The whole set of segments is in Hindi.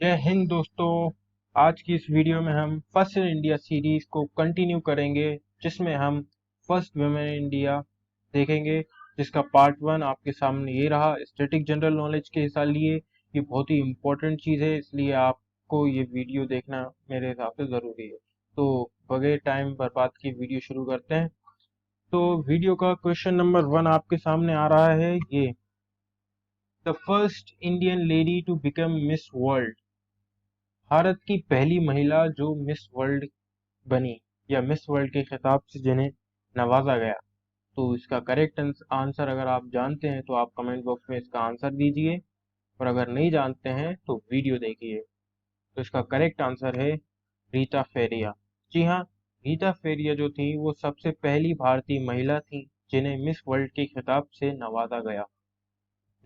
जय हिंद दोस्तों। आज की इस वीडियो में हम फर्स्ट इन इंडिया सीरीज को कंटिन्यू करेंगे, जिसमें हम फर्स्ट वुमेन इन इंडिया देखेंगे, जिसका पार्ट 1 आपके सामने ये रहा। स्टैटिक जनरल नॉलेज के हिसाब लिए ये बहुत ही इम्पोर्टेंट चीज़ है, इसलिए आपको ये वीडियो देखना मेरे हिसाब से ज़रूरी है। तो बगैर टाइम बर्बाद की वीडियो शुरू करते हैं। तो वीडियो का क्वेश्चन नंबर 1 आपके सामने आ रहा है ये: the first Indian lady to become Miss World. Bharat की पहली महिला जो मिस वर्ल्ड बनी या मिस वर्ल्ड के खिताब से जिन्हें नवाजा गया। तो इसका करेक्ट आंसर अगर आप जानते हैं तो आप कमेंट बॉक्स में इसका आंसर दीजिए, और अगर नहीं जानते हैं तो वीडियो देखिए। तो इसका करेक्ट आंसर है रीता फेरिया। जी हाँ, रीता फेरिया जो थी वो सबसे पहली भारतीय महिला थी जिन्हें मिस वर्ल्ड के खिताब से नवाजा गया।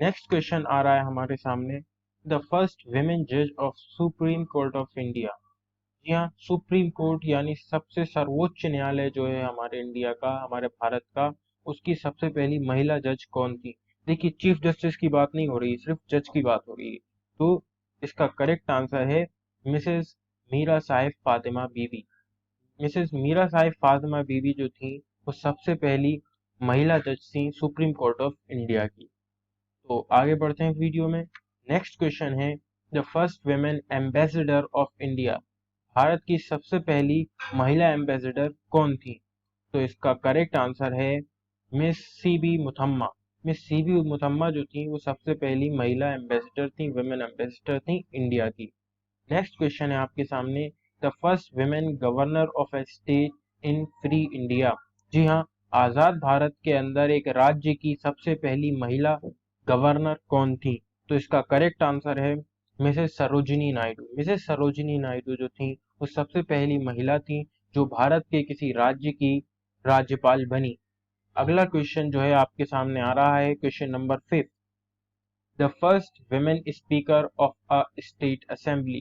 नेक्स्ट क्वेश्चन आ रहा है हमारे सामने: द फर्स्ट विमेन जज of supreme court of India. जी हाँ, सुप्रीम कोर्ट यानी सबसे सर्वोच्च न्यायालय जो है हमारे इंडिया का, हमारे भारत का, उसकी सबसे पहली महिला जज कौन थी? देखिए, चीफ जस्टिस की बात नहीं हो रही, सिर्फ जज की बात हो रही है। तो इसका करेक्ट आंसर है मिसेस मीरा साहिब फातिमा बीबी। मिसेस मीरा साहिब फातिमा बीबी जो थी वो सबसे पहली महिला जज थी सुप्रीम कोर्ट ऑफ इंडिया की। तो आगे बढ़ते हैं वीडियो में। नेक्स्ट क्वेश्चन है: the first women ambassador of India. Bharat की सबसे पहली महिला एम्बेसडर कौन थी? तो इसका करेक्ट आंसर है miss C B Muthamma. Miss C B Muthamma जो थी वो सबसे पहली महिला एम्बेसडर थी, वुमेन एम्बेसडर थी इंडिया की। नेक्स्ट क्वेश्चन है आपके सामने: the first women governor of a state in free India. जी हाँ, आजाद भारत के अंदर एक राज्य की सबसे पहली महिला गवर्नर कौन थी? तो इसका करेक्ट आंसर है मिसेस सरोजिनी नायडू। मिसेस सरोजिनी नायडू जो थी वो सबसे पहली महिला थी जो भारत के किसी राज्य की राज्यपाल बनी। अगला क्वेश्चन जो है आपके सामने आ रहा है, question number 5: the first women speaker of a state assembly.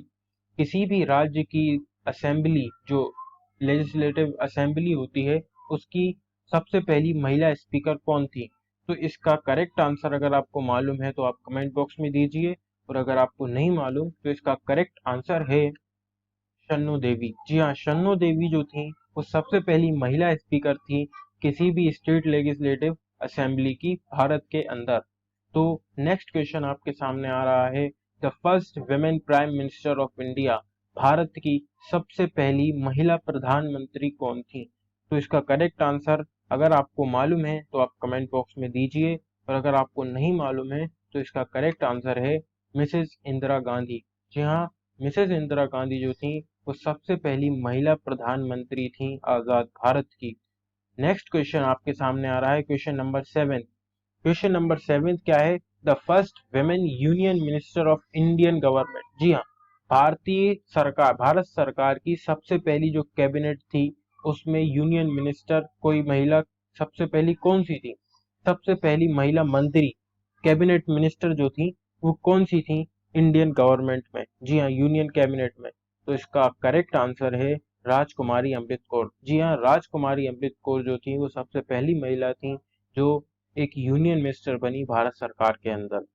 किसी भी राज्य की असेंबली, जो लेजिस्लेटिव असेंबली होती है, उसकी सबसे पहली महिला स्पीकर कौन थी? तो इसका करेक्ट आंसर अगर आपको मालूम है तो आप कमेंट बॉक्स में दीजिए, और अगर आपको नहीं मालूम तो इसका करेक्ट आंसर है शन्नु देवी। जी हाँ, शन्नु देवी जो थी वो सबसे पहली महिला स्पीकर थी किसी भी स्टेट लेजिस्लेटिव असेंबली की भारत के अंदर। तो नेक्स्ट क्वेश्चन आपके सामने आ रहा है: the first women prime minister of India. Bharat की सबसे पहली महिला प्रधानमंत्री कौन थी? तो इसका करेक्ट आंसर अगर आपको मालूम है तो आप कमेंट बॉक्स में दीजिए, और अगर आपको नहीं मालूम है तो इसका करेक्ट आंसर है मिसेस इंदिरा गांधी। जी हाँ, मिसेस इंदिरा गांधी जो थी वो सबसे पहली महिला प्रधानमंत्री थी आजाद भारत की। नेक्स्ट क्वेश्चन आपके सामने आ रहा है, क्वेश्चन नंबर 7। क्वेश्चन नंबर 7 क्या है? The first women union minister of Indian government. जी हाँ, भारत सरकार की सबसे पहली जो कैबिनेट थी उसमें यूनियन मिनिस्टर कोई महिला सबसे पहली कौन सी थी? सबसे पहली महिला मंत्री, कैबिनेट मिनिस्टर जो थी वो कौन सी थी इंडियन गवर्नमेंट में? जी हाँ, यूनियन कैबिनेट में। तो इसका करेक्ट आंसर है राजकुमारी अमृत कौर। जी हाँ, राजकुमारी अमृत कौर जो थी वो सबसे पहली महिला थी जो एक यूनियन मिनिस्टर बनी भारत सरकार के अंदर।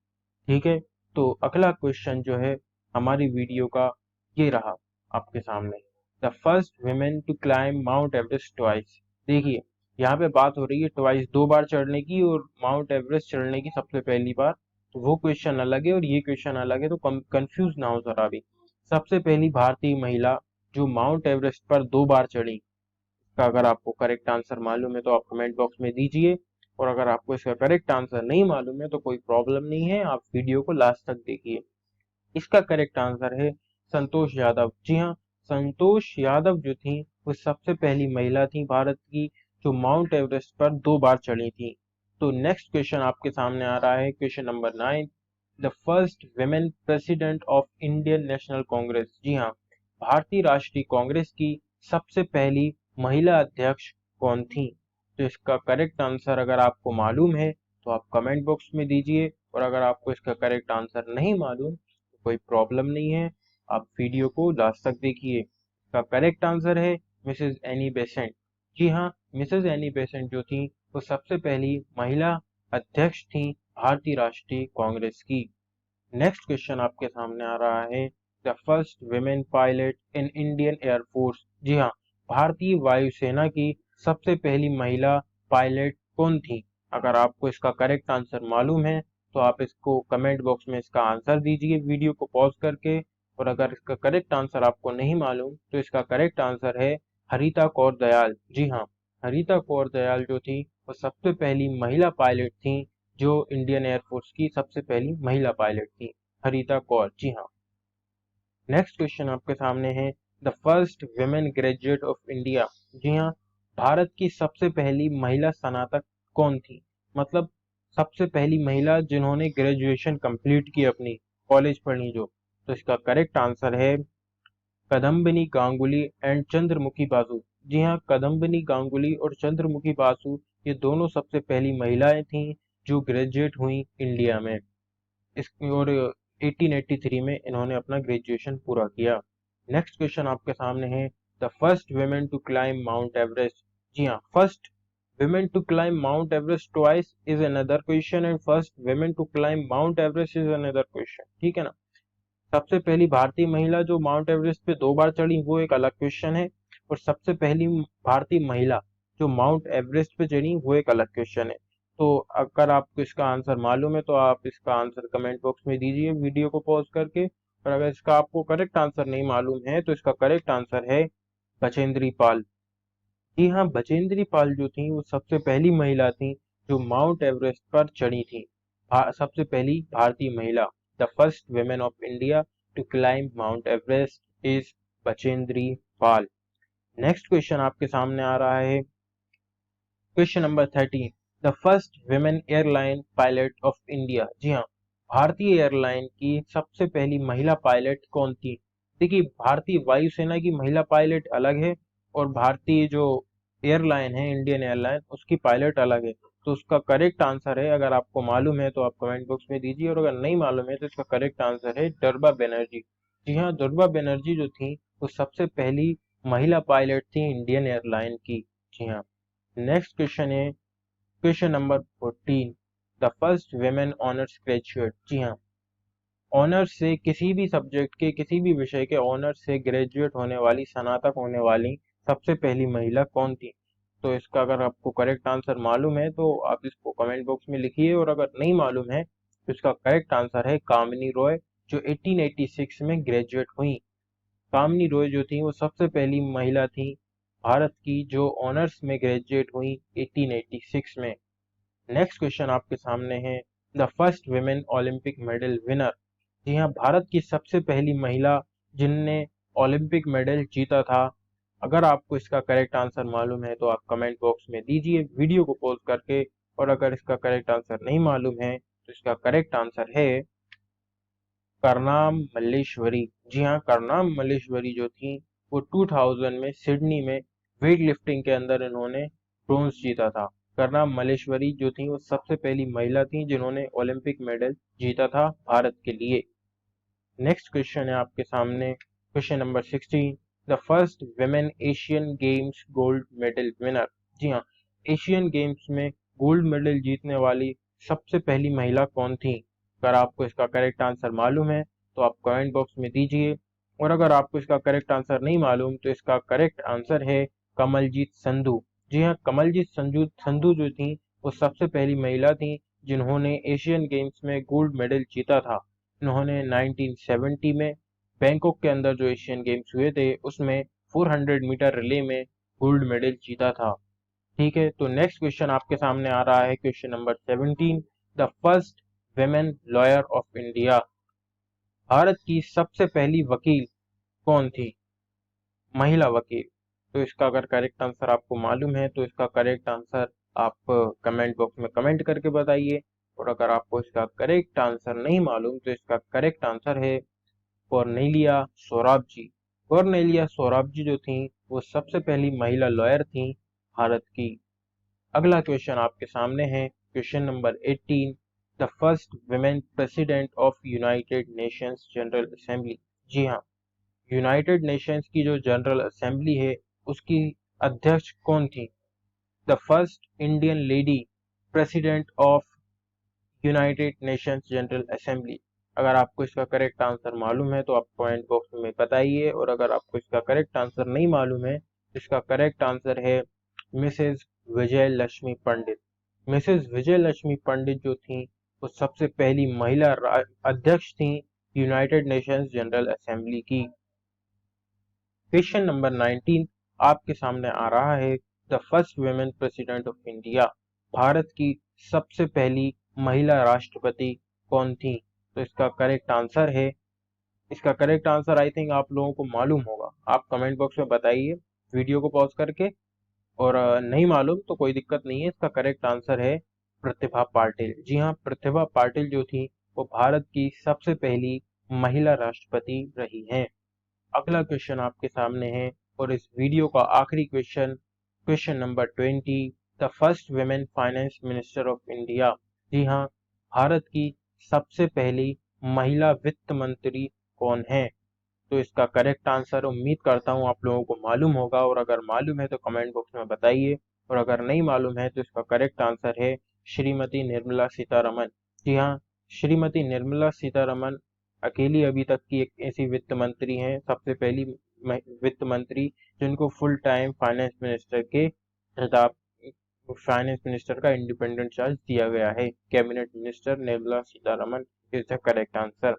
ठीक है, तो अगला क्वेश्चन जो है हमारी वीडियो का ये रहा आपके सामने: the first women to climb Mount Everest twice. देखिए, यहाँ पे बात हो रही है ट्वाइस, 2 बार चढ़ने की, और माउंट एवरेस्ट चढ़ने की सबसे पहली बार। तो वो क्वेश्चन अलग है और ये क्वेश्चन अलग है, तो कंफ्यूज ना हो जरा भी। सबसे पहली भारतीय महिला जो माउंट एवरेस्ट पर 2 बार चढ़ी, का अगर आपको करेक्ट आंसर मालूम है तो आप कमेंट बॉक्स में दीजिए, और अगर आपको इसका करेक्ट आंसर नहीं मालूम है तो कोई प्रॉब्लम नहीं है, आप वीडियो को लास्ट तक देखिए। इसका करेक्ट आंसर है संतोष यादव। जी हाँ, संतोष यादव जो थी वो सबसे पहली महिला थी भारत की जो माउंट एवरेस्ट पर 2 बार चढ़ी थी। तो नेक्स्ट क्वेश्चन आपके सामने आ रहा है, question number 9: the first women president of Indian National Congress. जी हाँ, भारतीय राष्ट्रीय कांग्रेस की सबसे पहली महिला अध्यक्ष कौन थी? तो इसका करेक्ट आंसर अगर आपको मालूम है तो आप कमेंट बॉक्स में दीजिए, और अगर आपको इसका करेक्ट आंसर नहीं मालूम तो कोई प्रॉब्लम नहीं है, आप वीडियो को लास्ट तक देखिए। इसका करेक्ट आंसर है मिसेस एनी बेसेंट। जी हाँ, मिसेस एनी बेसेंट जो थी वो सबसे पहली महिला अध्यक्ष थी भारतीय राष्ट्रीय कांग्रेस की। नेक्स्ट क्वेश्चन आपके सामने आ रहा है, the first women pilot in Indian Air Force? जी हाँ, भारतीय वायुसेना की सबसे पहली महिला पायलट कौन थी? अगर आपको इसका करेक्ट आंसर मालूम है तो आप इसको कमेंट बॉक्स में इसका आंसर दीजिए वीडियो को पॉज करके। और अगर इसका करेक्ट आंसर आपको नहीं मालूम तो इसका करेक्ट आंसर है हरिता कौर दयाल। जी हाँ, हरिता कौर दयाल जो थी वो सबसे पहली महिला पायलट थी, जो इंडियन एयरफोर्स की सबसे पहली महिला पायलट थी, हरिता कौर। जी हाँ। नेक्स्ट क्वेश्चन आपके सामने है, the first women graduate of India? जी हाँ, भारत की सबसे पहली महिला स्नातक कौन थी? मतलब सबसे पहली महिला जिन्होंने ग्रेजुएशन कंप्लीट की अपनी कॉलेज पढ़ी जो। तो इसका करेक्ट आंसर है कदम्बिनी गांगुली एंड चंद्रमुखी बासु। जी हाँ, कदम्बिनी गांगुली और चंद्रमुखी बासु ये दोनों सबसे पहली महिलाएं थीं जो ग्रेजुएट हुई इंडिया में। इस और 1883 में इन्होंने अपना ग्रेजुएशन पूरा किया। नेक्स्ट क्वेश्चन आपके सामने है, the first women to climb Mount Everest? जी हाँ, first women to climb Mount Everest twice is another question and first women to climb Mount Everest is another question. ठीक है ना? सबसे पहली भारतीय महिला जो माउंट एवरेस्ट पे 2 बार चढ़ी वो एक अलग क्वेश्चन है, और सबसे पहली भारतीय महिला जो माउंट एवरेस्ट पे चढ़ी वो एक अलग क्वेश्चन है। तो अगर आपको इसका आंसर मालूम है तो आप इसका आंसर कमेंट बॉक्स में दीजिए वीडियो को पॉज करके। और अगर इसका आपको करेक्ट आंसर नहीं मालूम है तो इसका करेक्ट आंसर है बचेंद्री पाल। जी हाँ, बचेंद्री पाल जो थी वो सबसे पहली महिला थी जो माउंट एवरेस्ट पर चढ़ी थी। सबसे पहली भारतीय महिला, the first women of India to climb Mount Everest is Bachendri Pal. Next question आपके सामने आ रहा है, question number 13, the first women airline pilot of India? जी हाँ, भारतीय एयरलाइन की सबसे पहली महिला पायलट कौन थी? देखिए, भारतीय वायुसेना की महिला पायलट अलग है और भारतीय जो एयरलाइन है इंडियन एयरलाइन उसकी पायलट अलग है। तो उसका करेक्ट आंसर है, अगर आपको मालूम है तो आप कमेंट बॉक्स में दीजिए, और अगर नहीं मालूम है तो इसका करेक्ट आंसर है दुर्गा बनर्जी। जी हाँ, दुर्गा बनर्जी जो थी वो सबसे पहली महिला पायलट थी इंडियन एयरलाइन की। जी हाँ। नेक्स्ट क्वेश्चन है question number 14, the first women honours graduate? जी हाँ, ऑनर्स से किसी भी सब्जेक्ट के किसी भी विषय के ऑनर्स से ग्रेजुएट होने वाली, स्नातक होने वाली सबसे पहली महिला कौन थी? तो इसका अगर आपको करेक्ट आंसर मालूम है तो आप इसको कमेंट बॉक्स में लिखिए, और अगर नहीं मालूम है तो इसका करेक्ट आंसर है कामिनी रॉय, जो 1886 में ग्रेजुएट हुई। कामिनी रॉय जो थी वो सबसे पहली महिला थी भारत की जो ऑनर्स में ग्रेजुएट हुई 1886 में। नेक्स्ट क्वेश्चन आपके सामने है, the first women Olympic medal winner? जी हाँ, भारत की सबसे पहली महिला जिनने ओलंपिक मेडल जीता था। अगर आपको इसका करेक्ट आंसर मालूम है तो आप कमेंट बॉक्स में दीजिए वीडियो को पॉज करके। और अगर इसका करेक्ट आंसर नहीं मालूम है तो इसका करेक्ट आंसर है करनाम मल्लेश्वरी। जी हाँ, करनाम मल्लेश्वरी जो थी वो 2000 में सिडनी में वेट लिफ्टिंग के अंदर इन्होंने ब्रोंज जीता था। करनाम मल्लेश्वरी जो थी वो सबसे पहली महिला थी जिन्होंने ओलंपिक मेडल जीता था भारत के लिए। नेक्स्ट क्वेश्चन है आपके सामने, question number 16, the first women Asian Games gold medal winner? जी हाँ, एशियन गेम्स में गोल्ड मेडल जीतने वाली सबसे पहली महिला कौन थी? अगर आपको इसका करेक्ट आंसर मालूम है तो आप कमेंट बॉक्स में दीजिए, और अगर आपको इसका करेक्ट आंसर नहीं मालूम तो इसका करेक्ट आंसर है कमलजीत संधू। जी हाँ, कमलजीत संधू संधू जो थी वो सबसे पहली महिला थी जिन्होंने एशियन गेम्स में गोल्ड मेडल जीता था। इन्होंने 1970 में बैंकॉक के अंदर जो एशियन गेम्स हुए थे उसमें 400 मीटर रिले में गोल्ड मेडल जीता था। ठीक है, तो नेक्स्ट क्वेश्चन आपके सामने आ रहा है, question number 17, the first women lawyer of India? Bharat की सबसे पहली वकील कौन थी, महिला वकील? तो इसका अगर करेक्ट आंसर आपको मालूम है तो इसका करेक्ट आंसर आप कमेंट बॉक्स में कमेंट करके बताइए। और अगर आपको इसका करेक्ट आंसर नहीं मालूम तो इसका करेक्ट आंसर है कॉर्नेलिया सोराबजी। कॉर्नेलिया सोराबजी जो थी वो सबसे पहली महिला लॉयर थी भारत की। अगला क्वेश्चन आपके सामने है, question number 18, the first women president of United Nations General Assembly? जी हाँ, यूनाइटेड नेशंस की जो जनरल असेंबली है उसकी अध्यक्ष कौन थी? The first Indian lady president of United Nations General assembly? अगर आपको इसका करेक्ट आंसर मालूम है तो आप कमेंट बॉक्स में बताइए, और अगर आपको इसका करेक्ट आंसर नहीं मालूम है तो इसका करेक्ट आंसर है मिसेस विजय लक्ष्मी पंडित। मिसेस विजय लक्ष्मी पंडित जो थी वो सबसे पहली महिला अध्यक्ष थी यूनाइटेड नेशंस जनरल असेंबली की। क्वेश्चन नंबर 19 आपके सामने आ रहा है, the first women president of India, Bharat की सबसे पहली महिला राष्ट्रपति कौन थी? तो इसका करेक्ट आंसर है, इसका करेक्ट आंसर आई थिंक आप लोगों को मालूम होगा, आप कमेंट बॉक्स में बताइए वीडियो को पॉज करके, और नहीं मालूम तो कोई दिक्कत नहीं है, इसका करेक्ट आंसर है प्रतिभा पाटिल। जी हाँ, प्रतिभा पाटिल जो थी वो भारत की सबसे पहली महिला राष्ट्रपति रही हैं। अगला क्वेश्चन आपके सामने है, और इस वीडियो का आखिरी question, question number 20, the first women finance minister of India. जी हाँ, भारत की सबसे पहली महिला वित्त मंत्री कौन है? तो इसका करेक्ट आंसर उम्मीद करता हूँ आप लोगों को मालूम होगा, और अगर मालूम है तो कमेंट बॉक्स में बताइए, और अगर नहीं मालूम है तो इसका करेक्ट आंसर है श्रीमती निर्मला सीतारमन। जी हाँ, श्रीमती निर्मला सीतारमन अकेली अभी तक की एक ऐसी वित्त मंत्री हैं, सबसे पहली वित्त मंत्री जिनको फुल टाइम फाइनेंस मिनिस्टर के खिताब, फाइनेंस मिनिस्टर का इंडिपेंडेंट चार्ज दिया गया है। Cabinet minister Nirmala Sitharaman is the correct answer.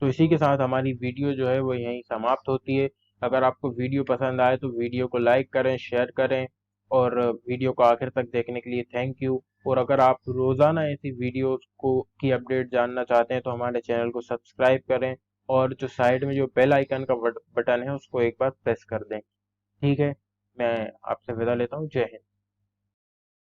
तो इसी के साथ हमारी वीडियो जो है वो यहीं समाप्त होती है। अगर आपको वीडियो पसंद आए तो वीडियो को लाइक करें, शेयर करें, और वीडियो को आखिर तक देखने के लिए थैंक यू। और अगर आप रोजाना ऐसी वीडियोस को की अपडेट जानना चाहते हैं तो हमारे चैनल को सब्सक्राइब करें, और जो साइड में जो बेल आइकन का बटन है उसको एक बार प्रेस कर दें। ठीक है, मैं आपसे विदा लेता हूँ। जय हिंद।